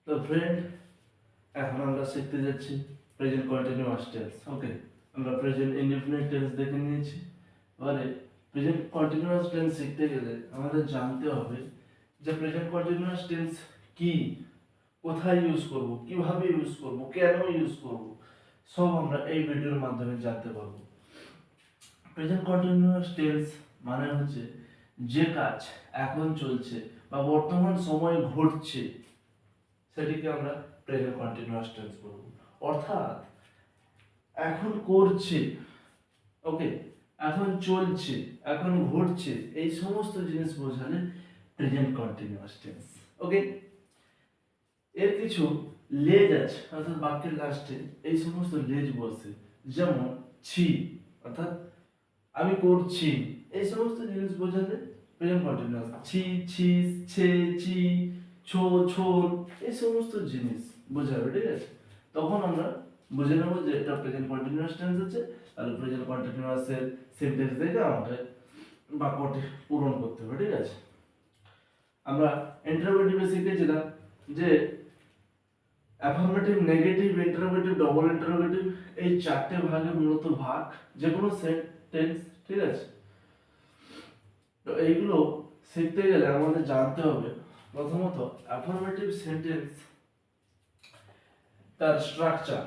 তো ফ্রেন্ড, এখন আমরা শিখতে যাচ্ছি প্রেজেন্ট কন্টিনিউয়াস টেন্স। ওকে, আমরা প্রেজেন্ট ইনডিফিনিট টেন্স দেখে নিয়েছি। এবারে প্রেজেন্ট কন্টিনিউয়াস টেন্স শিখতে গেলে আমাদের জানতে হবে যে প্রেজেন্ট কন্টিনিউয়াস টেন্স কি, কোথায় ইউজ করব, কিভাবে ইউজ করব, কেন ইউজ করব, সব আমরা এই ভিডিওর মাধ্যমে জানতে পারবো। প্রেজেন্ট কন্টিনিউয়াস টেন্স মানে হচ্ছে যে কাজ এখন চলছে বা বর্তমান সময়ে ঘটছে সেটিকে আমরা প্রেজেন্ট কন্টিনিউয়াস টেন্স বলব। অর্থাৎ এখন করছে, ওকে, এখন চলছে, এখন ঘটছে, এই সমস্ত জিনিস বোঝালে প্রেজেন্ট কন্টিনিউয়াস টেন্স। ওকে, এর কিছু লেজ আছে, অর্থাৎ বাক্যের লাস্টে এই সমস্ত লেজ বসে, যেমন ছি, অর্থাৎ আমি করছি, এই সমস্ত জিনিস বোঝালে প্রেজেন্ট কন্টিনিউয়াস। ছি, ছিস, ছে, চি, ছো, ছোর, এই সমস্ত জিনিস বোঝাবে, ঠিক আছে? তখন আমরা বুঝে নেব যে এটা প্রেজেন্ট কন্টিনিউয়াস টেন্স আছে, আর প্রেজেন্ট কন্টিনিউয়াসের সেন্টেন্স দেখে আমাদের বাক্যটি পূরণ করতে হবে, ঠিক আছে? আমরা ইন্টারোগেটিভে শিখেছিলাম যে affirmative, negative, interrogative, double interrogative, এই চারটে ভাগে মূলত ভাগ যে কোনো সেন্টেন্স, ঠিক আছে? তো এইগুলো শিখতে গেলে আমাদের জানতে হবে প্রথমত অ্যাফার্মেটিভ সেন্টেন্স, তার স্ট্রাকচার,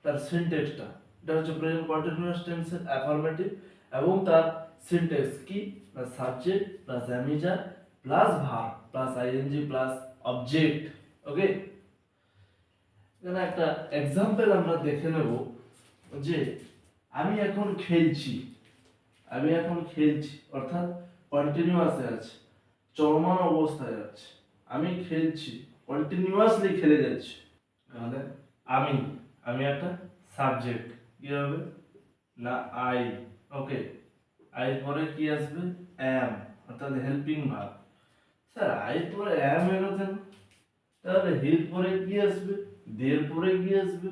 তার সিনট্যাক্সটা। এটা হচ্ছে প্রেজেন্ট কন্টিনিউয়াস টেন্সের অ্যাফার্মেটিভ, এবং তার সিনট্যাক্স কি, না subject plus am is are plus verb plus ING plus object. Okay, এখানে একটা এক্সাম্পল আমরা দেখে নেব যে আমি এখন খেলছি, আমি এখন খেলছি অর্থাৎ কন্টিনিউয়াসে আছে, চলমান অবস্থায় আছে। আমি খেলছি, কন্টিনিউয়াসলি খেলে যাচ্ছি। তাহলে আমি, আমি একটা সাবজেক্ট, কি হবে, না আই। ওকে, আই পরে কি আসবে, অ্যাম, অর্থাৎ হেল্পিং ভার্ব। স্যার আই পরে অ্যাম এলো কেন? তাহলে হির পরে কি আসবে, দের পরে কি আসবে?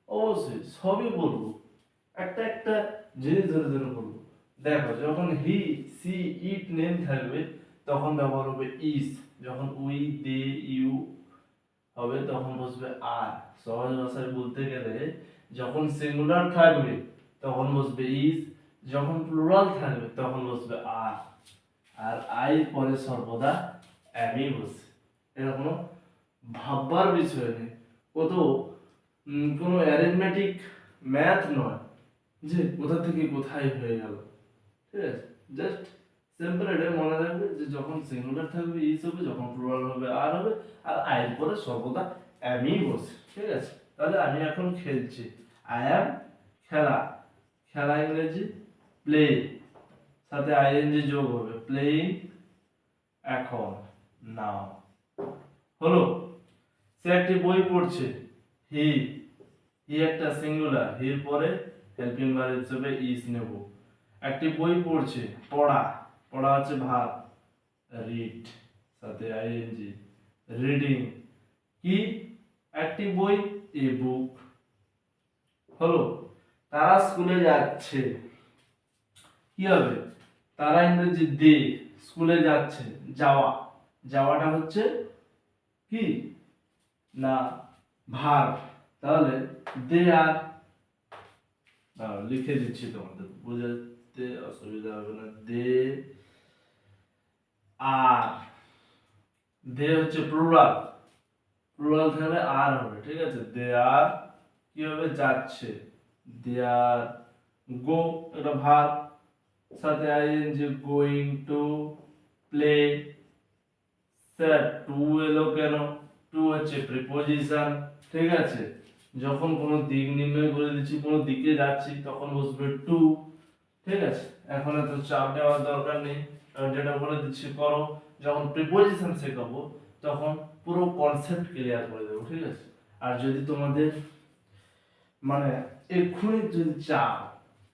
অবশ্যই সবই বলবো, একটা একটা জিনিস ধরে ধরে বলবো। দেখো, যখন হি, সি, ইট নেম থাকবে তখন ব্যবহার হবে ইস। যখন উই, দে, ইউ হবে তখন বসবে আর। সহজ ভাষায় বলতে গেলে যখন সিঙ্গুলার থাকবে তখন বসবে ইস, যখন প্লুরাল থাকবে তখন বসবে আর। আর আই পরে সর্বদা অ্যামই বসে। এটা কোনো ভাববার বিষয় নেই, কত কোনো অ্যারিথমেটিক ম্যাথ নয় যে কোথা থেকে কোথায় হয়ে গেল, ঠিক আছে? জাস্ট সিম্পল এটা মনে রাখবে যে যখন সিঙ্গুলার থাকবে ইজ হবে, যখন প্লুরাল হবে আর হবে, আর আই এর পরে সর্বদা অ্যামই বসে, ঠিক আছে? তাহলে আমি এখন খেলছি, আই অ্যাম, খেলা, খেলা ইংরেজি প্লে, সাথে আইএনজি যোগ হবে, প্লেইং, এখন, নাও। হলো, সে একটি বই পড়ছে, হি, হি একটা সিঙ্গুলার, হির পরে হেল্পিং ভার্ব হিসেবে ইজ নেব। একটি বই পড়ছে, পড়া, পড়া হচ্ছে ভার্ব, রিড, সাথে আইএনজি, রিডিং, কি, একটি বই, এ বুক। হলো, তারা স্কুলে যাচ্ছে, কি হবে, তারা ইংরেজি দে, স্কুলে যাচ্ছে, যাওয়া, যাওয়াটা হচ্ছে কি, না ভার্ব। তাহলে দে আর, লিখে দিচ্ছি তোমাদের বোঝাতে অসুবিধা হবে না। দে আর, দে হচ্ছে প্লুরাল, প্লুরাল থাকলে আর হবে, ঠিক আছে? দে আর কি হবে, যাচ্ছে, দে আর গো, এটা ভার্ব, সাথে ING, going to play. Sir to এলো কেন? টু হচ্ছে প্রিপোজিশন, ঠিক আছে? যখন কোনো দিক নির্ণয় করে দিচ্ছি, কোনো দিকে যাচ্ছি, তখন বসবে টু, ঠিক আছে? এখন এত চাপ নেওয়ার দরকার নেই, যেটা বলে দিচ্ছি করো। যখন প্রিপোজিশন শেখাবো তখন পুরো কনসেপ্ট ক্লিয়ার করে দেবো, ঠিক আছে? আর যদি তোমাদের মানে এক্ষুনি যদি চাও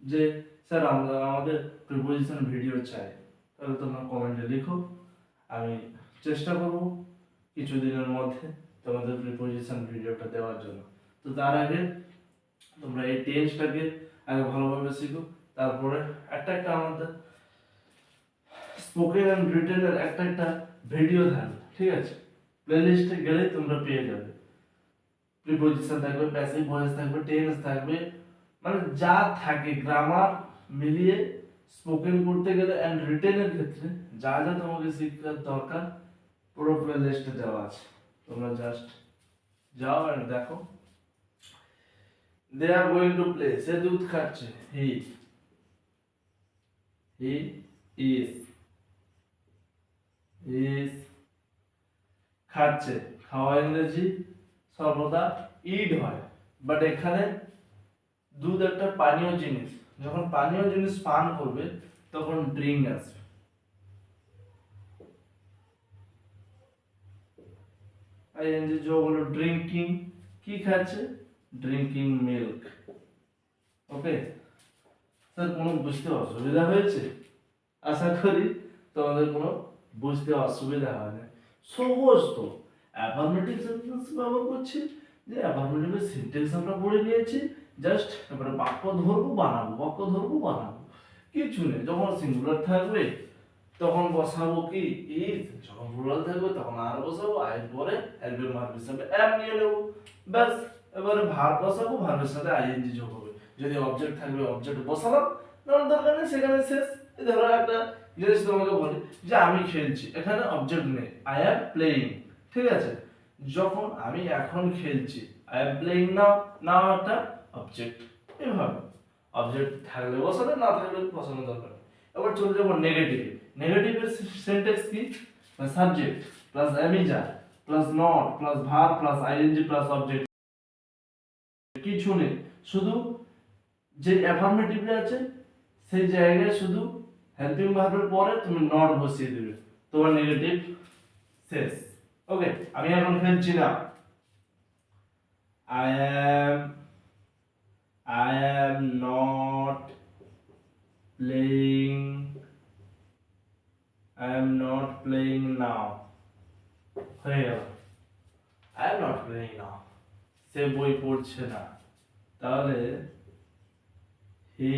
যে স্যার আমাদের প্রিপোজিশন ভিডিও চাই, তাহলে তোমরা কমেন্টে লিখো, আমি চেষ্টা করব কিছুদিনের মধ্যে তোমাদের প্রিপোজিশন ভিডিওটা দেওয়ার জন্য। তো তার আগে তোমরা এই টেন্সটাকে আগে ভালোভাবে শিখো, তারপরে একটা একটা আমাদের স্পোকেন এন্ড রিটেনের একটা একটা ভিডিও থাকবে, ঠিক আছে? প্লেলিস্টে গেলেই তোমরা পেয়ে যাবে। প্রিপোজিশন থাকবে, প্যাসিভ ভয়েস থাকবে, টেন্স থাকবে, মানে যা থাকে গ্রামার মিলিয়ে স্পোকেন করতে গেলে এন্ড রিটেনের ক্ষেত্রে যা যা তোমাকে শিখার দরকার পুরো প্লে লিস্টে দেওয়া আছে, তোমরা জাস্ট যাও এন্ড দেখো। দে আর গোইং টু প্লে, সে দুধ খাচ্ছে, হি ইজ খাচ্ছে, খাওয়া ইংরেজি সর্বদা ইড হয়, বাট এখানে দুধ একটা পানীয় জিনিস, যখন পানীয় জিনিস পান করবে তখন ড্রিঙ্ক আসবে। আইএনজি जो হলো ড্রিঙ্কিং, কি খাচ্ছে, ড্রিঙ্কিং মিল্ক। ওকে স্যার, কোনো বুঝতে অসুবিধা হয়েছে? আশা করি তোমাদের কোনো বুঝতে অসুবিধা হয় না। সহজ তো, অ্যাফার্মেটিভ সেন্টেন্স ব্যবহার করছি, যে অ্যাফার্মেটিভের সিনট্যাক্স আমরা পড়ে নিয়েছি, জাস্ট এবারে বাক্য ধরবো বানাবো, কিছু নেই। যখন সিঙ্গুলার থাকবে তখন বসাবো কি ইজ, যখন প্লুরাল থাকবে তখন আর বসাবো, এর পরে হেল্পিং ভার্ব হিসেবে এম নিয়ে নেব, ব্যাস। এবারে ভার্ব বসাবো, ভার্বের সাথে আইএনজি যোগ হবে, যদি অবজেক্ট থাকবে অবজেক্ট বসালাম, নাহলে দরকার নেই, সেখানে শেষ। ধরো একটা জিনিস তোমাকে বলি যে আমি খেলছি, এখানে অবজেক্ট নেই, আই অ্যাম প্লেইং, ঠিক আছে। যখন আমি এখন খেলছি, আই অ্যাম প্লেইং নাও, নাও একটা অবজেক্ট, এইভাবে অবজেক্ট থাকলে বসালে, না থাকলে বসানো দরকার নেই। এবার চলে যাবো নেগেটিভ। নেগেটিভের সেন্টেন্স কি, subject plus am is are plus not plus verb plus ING plus object, কিছু নেই, শুধু যে অ্যাফার্মেটিভ আছে সেই জায়গায় শুধু হেল্পিং ভার্বের পরে তুমি নট বসিয়ে দেবে, তোমার নেগেটিভ শেষ। ওকে, আমি এখন খেলছি না, I am not playing, I am not playing now, হয়ে গেল, I am not playing now, সে বই পড়ছে না, তাহলে he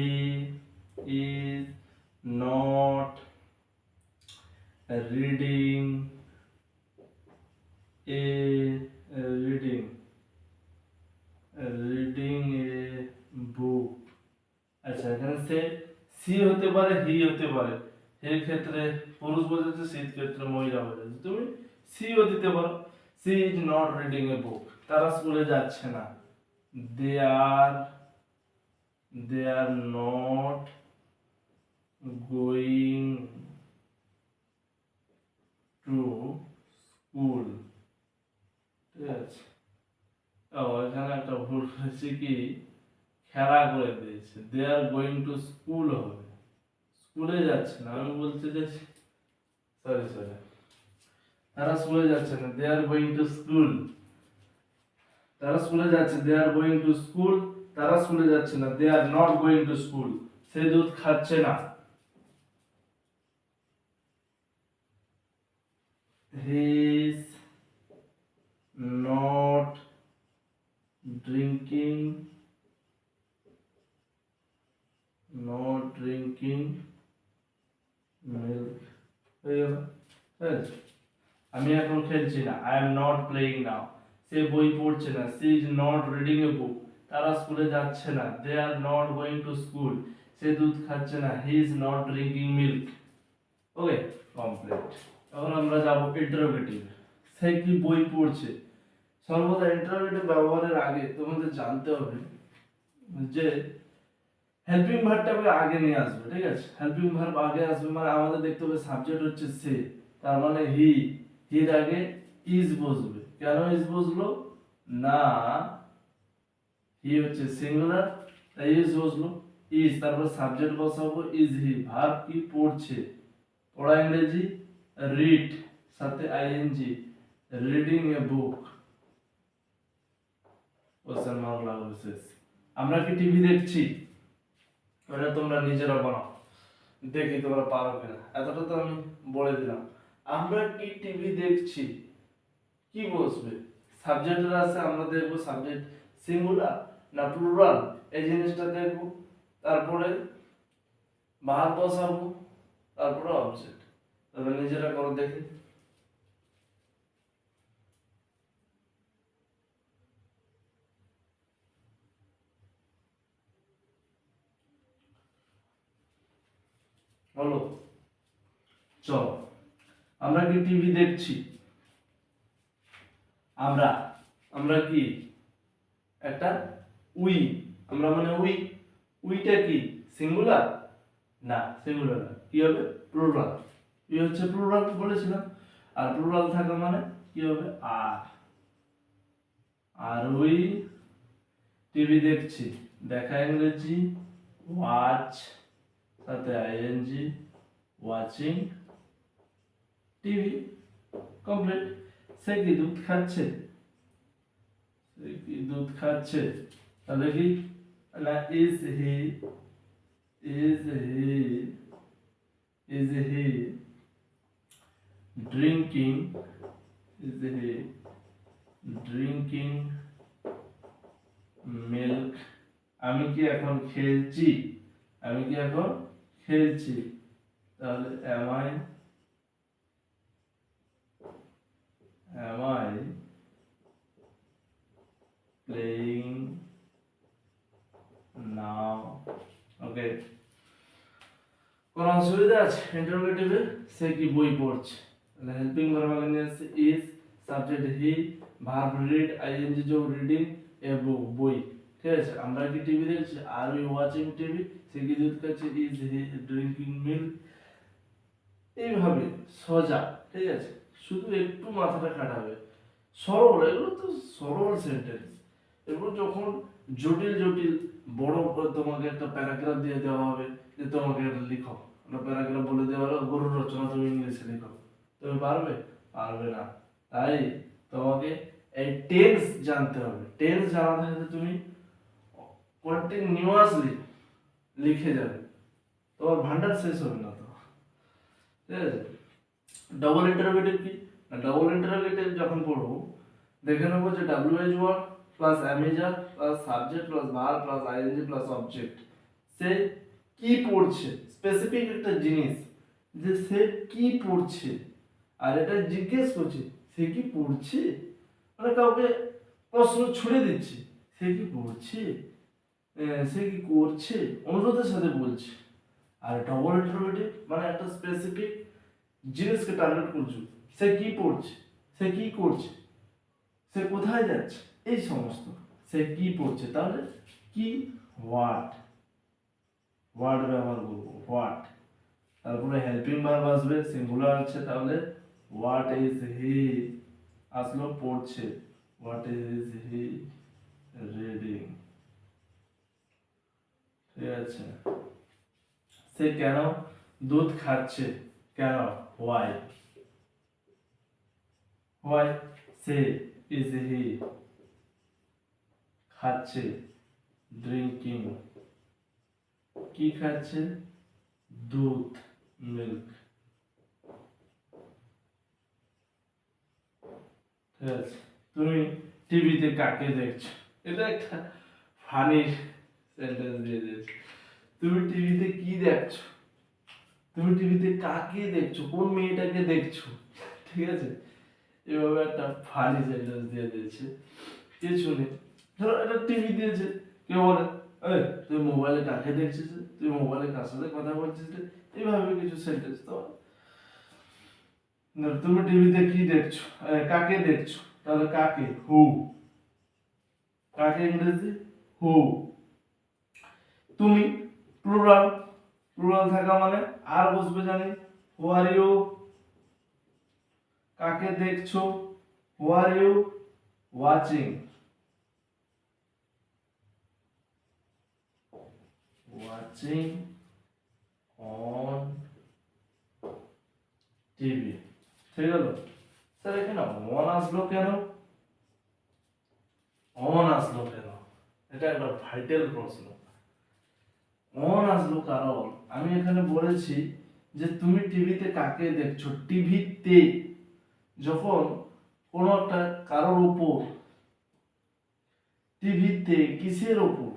is not reading a reading a book। আচ্ছা, এখানে সে হতে পারে, হি হতে পারে, এর ক্ষেত্রে পুরুষ বোঝাচ্ছে, সির ক্ষেত্রে মহিলা বোঝাচ্ছে, তুমি সিও দিতে পারো। She is not reading a book, তারা স্কুলে যাচ্ছে না, they are not going to school, ঠিক আছে। এখানে একটা ভুল করেছি, কি খেলা করে দিয়েছে, দে আর গোয়িং টু স্কুল হবে, স্কুলে যাচ্ছে না, আমি বলতে চাইছি সরি, তারা স্কুলে যাচ্ছে না, they are going to school, তারা স্কুলে যাচ্ছে, they are going to school, তারা স্কুলে যাচ্ছে না, they are not going to school, সে দুধ খাচ্ছে না, he is not drinking milk, হয়ে গেল। আমি এখন খেলছি না, I am not playing now, সে বই পড়ছে না, she is not reading a book, তারা স্কুলে যাচ্ছে না, they are not going to school, সে দুধ খাচ্ছে না, he is not drinking milk. Okay, complete. এখন আমরা যাব ইন্টারোগেটিভ, সে কি বই পড়ছে। সর্বদা ইন্টারোগেটিভ ব্যবহারের আগে তোমাদের জানতে হবে যে হেল্পিং ভার্বটাকে আগে নিয়ে আসবে, ঠিক আছে। হেল্পিং ভার্ব আগে আসবে মানে আমাদের দেখতে হবে সাবজেক্ট হচ্ছে সে, তার মানে হির আগে ইজ বসবে। কেন ইজ বসলো না, হি হচ্ছে সিঙ্গুলার, তাই ইজ বসলো, ইজ, তারপর সাবজেক্ট বসাবো ইজ হি, ভার্ব কি পড়ছে, পড়া ইংরেজি রিড, সাথে ING, reading a book, question mark লাগবে শেষ। আমরা কি টিভি দেখছি, ওটা তোমরা নিজেরা বানাও, দেখি তোমরা পারো কিনা, এতটা তো আমি বলে দিলাম। আমরা কি টিভি দেখছি, কি বসবে, সাবজেক্টের আছে, আমরা দেখবো সাবজেক্ট সিঙ্গুলার না প্লুরাল, এই জিনিসটা দেখবো, তারপরে ভার্ব বসাবো, তারপরে অবজেক্ট। তবে নিজেরা করো দেখি। বলো। চলো, আমরা কি টিভি দেখছি? আমরা আমরা কি একটা উই, আমরা মানে উই, উইটা কি সিঙ্গুলার? না, সিঙ্গুলার না, কি হবে প্লুরাল। কি হচ্ছে প্লুরাল বলেছিলাম, আর প্লুরাল থাকা মানে কি হবে আর। আর উই টিভি দেখছি, দেখা ইংরেজি ওয়াচ, সাথে আইএনজি, ওয়াচিং টিভি, কমপ্লিট। সে কি দুধ খাচ্ছে? সে কি দুধ খাচ্ছে? তাহলে কি না, is he is he drinking, is he drinking milk? আমি কি এখন খেলছি? আমি কি এখন খেলছি? তাহলে am I playing now? ওকে, কোন অসুবিধা আছে ইন্টারোগেটিভে? সে কি বই পড়ছে? তাহলে হেল্পিং ভার্ব আগে নিয়ে আসছে is, subject he, verb read, ING যোগ রিডিং, এ বুক বই। ঠিক আছে, আমরা কি টিভি দেখছি? Are we watching TV? সে কি দুধ খাচ্ছে? Is he drinking milk? এইভাবে সোজা, ঠিক আছে, শুধু একটু মাথাটা খাটাবে। সরল, এগুলো তো সরল সেন্টেন্স। এগুলো যখন জটিল জটিল বড় করে তোমাকে একটা প্যারাগ্রাফ দিয়ে দেওয়া হবে যে তোমাকে এটা লিখো, একটা প্যারাগ্রাফ বলে দেওয়া হলো গরুর রচনা তুমি ইংলিশে লিখো, তুমি পারবে? পারবে না। তাই তোমাকে এই টেন্স জানতে হবে। টেন্স জানা থাকলে তুমি কন্টিনিউয়াসলি লিখে যাবে, তোমার ভান্ডার শেষ হবে না। তো ঠিক আছে, ডবল ইন্টারোগেটিভ কি? ডবল ইন্টারোগেটিভ যখন পড়বো দেখে নেবো যে WH word plus am is are plus subject plus verb plus ING plus object. সে কি পড়ছে, স্পেসিফিক একটা জিনিস, যে সে কি পড়ছে, আর এটা জিজ্ঞেস করছে সে কি পড়ছে, মানে কাউকে প্রশ্ন ছুড়ে দিচ্ছে, সে কি পড়ছে, সে কি করছে, অনুরোধের সাথে বলছে। আর ডবল ইন্টারোগেটিভ মানে একটা স্পেসিফিক জিনিসকে টার্গেট করছো, সে কি পড়ছে, সে কি করছে, সে কোথায় যাচ্ছে, এই সমস্ত। সে কি পড়ছে, তাহলে কি হোয়াট, হোয়াট ব্যবহার করবো, হোয়াট। তারপরে হেল্পিং ভার্ব আসবে, সিঙ্গুলার আছে, তাহলে হোয়াট ইজ হি আসলো পড়ছে, হোয়াট ইজ হি রিডিং। ঠিক আছে, সে কেন দুধ খাচ্ছে, কেন, why, why say, is he খাচ্ছে, ড্রিঙ্কিং কি খাচ্ছে, দুধ, মিল্ক। ঠিক আছে, তুমি টিভিতে কাকে দেখছো? এটা একটা ফানি সেন্টেন্স দিয়ে দিয়েছে। তুমি টিভিতে কি দেখছো? তুমি টিভিতে কাকে দেখছো, কোন মেয়েটাকে দেখছো? ঠিক আছে, এভাবে একটা ফানি সেন্টেন্স দিয়ে দিয়েছে। কিছু নেই, ধরো একটা টিভি দিয়েছে, কেউ বলে এই তুই মোবাইলে কাকে দেখছিস, তুই মোবাইলে কার সাথে কথা বলছিস, এইভাবে কিছু সেন্টেন্স। তো তুমি টিভিতে কি দেখছো, কাকে দেখছো, তাহলে কাকে, হু, কাকে ইংরেজি হু। তুমি প্লুরাল, প্লুরাল থাকা মানে আর বসবে জানি, হু আর ইউ, কাকে দেখছো, who are you watching, watching on TV. ঠিক গেল স্যার, এখানে অন আসলো কেন, অন আসলো কেন, এটা একটা ভাইটাল প্রশ্ন। অন আসলো কারণ আমি এখানে বলেছি যে তুমি টিভিতে কাকে দেখছো, টিভিতে যখন কোন একটা কারোর উপর, টিভিতে কিসের উপর,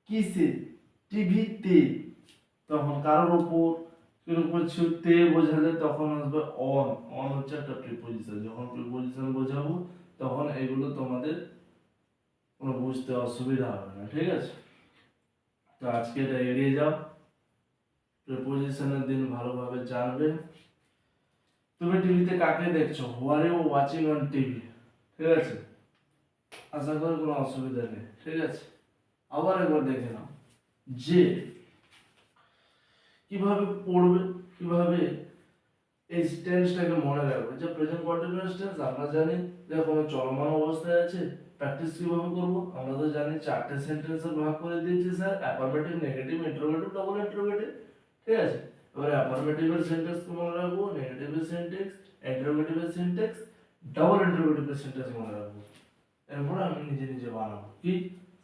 কিসে, টিভিতে, তখন কারোর উপর কিরকম তে বোঝালে তখন আসবে অন। অন হচ্ছে একটা প্রিপোজিশন, যখন প্রিপোজিশন বোঝাবো তখন এগুলো তোমাদের কোনো বুঝতে অসুবিধা হবে না। ঠিক আছে, তো আজকে এটা এড়িয়ে যাও। প্রিপোজিশনের দিন ভালোভাবে জানবে। তুমি টিভিতে কাকে দেখছো? Who are you watching on TV? ঠিক আছে, আশা করি কোনো অসুবিধা নেই। ঠিক আছে, আবার একবার দেখে নাও যে কিভাবে পড়বে, কিভাবে এই টেন্সটাকে মনে রাখবে। যে প্রেজেন্ট কন্টিনিউয়াস টেন্স আমরা জানি যে কোনো চলমান অবস্থায় আছে। প্র্যাকটিস কিভাবে করব? আমরা তো জানি চারটে সেন্টেন্সে ভাগ করে দিয়েছি sir, affirmative, negative, interrogative, double interrogative. ঠিক আছে, এবারে অ্যাফার্মেটিভের সেন্টেন্স মনে রাখবো, নেগেটিভের সেন্টেন্স, ইন্টারোগেটিভের সেন্টেন্স, ডাবল ইন্টারোগেটিভের সেন্টেন্স মনে রাখবো। এরপর আমি নিজে নিজে বানাবো। কি?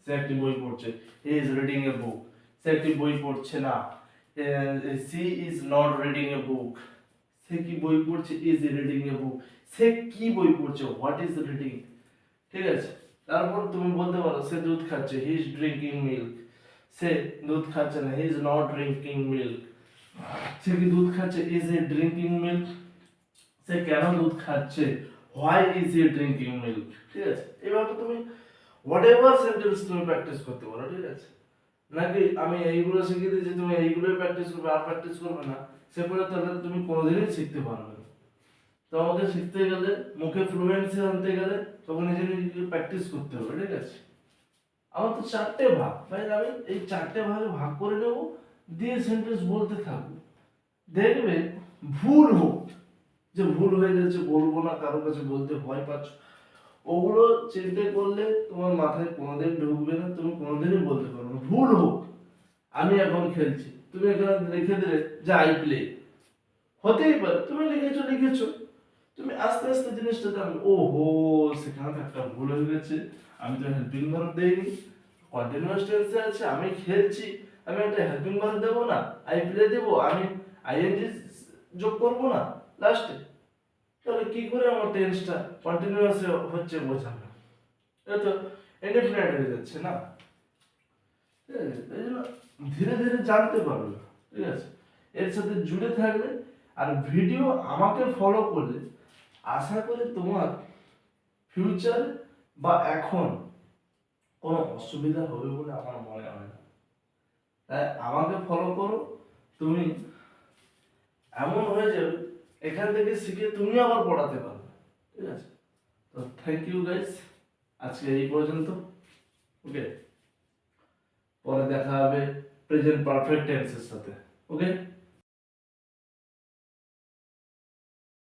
সে একটি বই পড়ছে, হি ইজ রিডিং এ বুক। সে একটি বই পড়ছে না, she is not reading a বুক। সে কি বই পড়ছে? ইজ রিডিং এ বুক। সে কি বই পড়ছে? What is reading. ঠিক আছে, তারপর তুমি বলতে পারো সে দুধ খাচ্ছে, হি ইজ ড্রিঙ্কিং মিল্ক। সে দুধ খাচ্ছে না, he is not drinking milk. সে কি দুধ খাচ্ছে? Is he drinking milk. সে কেন দুধ খাচ্ছে? Why is he drinking milk. ঠিক আছে, এভাবে তুমি হোয়াট এভার সেন্টেন্স তুমি প্র্যাকটিস করতে পারো। ঠিক আছে, নাকি আমি এইগুলো শিখিয়ে দিয়েছি তুমি এইগুলোই প্র্যাকটিস করবে আর প্র্যাকটিস করবে না, সেগুলো তাহলে তুমি কোনোদিনই শিখতে পারবে না। তো আমাকে শিখতে গেলে, মুখে ফ্লুয়েন্সি আনতে গেলে তখন নিজে নিজে প্র্যাকটিস করতে হবে। ঠিক আছে, আমার তো চারটে ভাগ ভাই, আমি এই চারটে ভাগে ভাগ করে নেব, দিয়ে সেন্টেন্স বলতে থাকবো। দেখবে ভুল হোক, যে ভুল হয়ে যাচ্ছে বলবো না, কারো কাছে বলতে ভয় পাচ্ছ, ওগুলো চিন্তা করলে তোমার মাথায় কোনোদিন ঢুকবে না, তুমি কোনোদিনই বলতে পারবে না। ভুল হোক, আমি এখন খেলছি, তুমি এখানে লিখে দিলে যে আই প্লে, হতেই পারে তুমি লিখেছো, তুমি আস্তে আস্তে জিনিসটা জানবে, ওহো সেখানে তো একটা ভুল হয়ে গেছে, আমি তো হেল্পিং ভার্ব দেইনি, কন্টিনিউয়াস টেন্সে আছে, আমি খেলছি, আমি একটা হেল্পিং ভার্ব দেবো না, আই প্লে দেবো, আমি আইএনজি যোগ করবো না লাস্টে, তাহলে কি করে আমার টেন্সটা কন্টিনিউয়াস হচ্ছে বোঝাবে? এটা তো ইনডেফিনাইট হয়ে যাচ্ছে না। ঠিক আছে, এই জন্য ধীরে ধীরে জানতে পারবে। ঠিক আছে, এর সাথে জুড়ে থাকলে আর ভিডিও আমাকে ফলো করলে আশা করি তোমার ফিউচার বা এখন কোনো অসুবিধা হবে বলে আমার মনে হয় না। তাই আমাকে ফলো করো, তুমি এমন হয়ে যাবে এখান থেকে শিখে তুমি আবার পড়াতে পারবে। ঠিক আছে, তো থ্যাংক ইউ গাইস, আজকে এই পর্যন্ত। ওকে, পরে দেখা হবে প্রেজেন্ট পারফেক্ট টেন্সের সাথে। ওকে।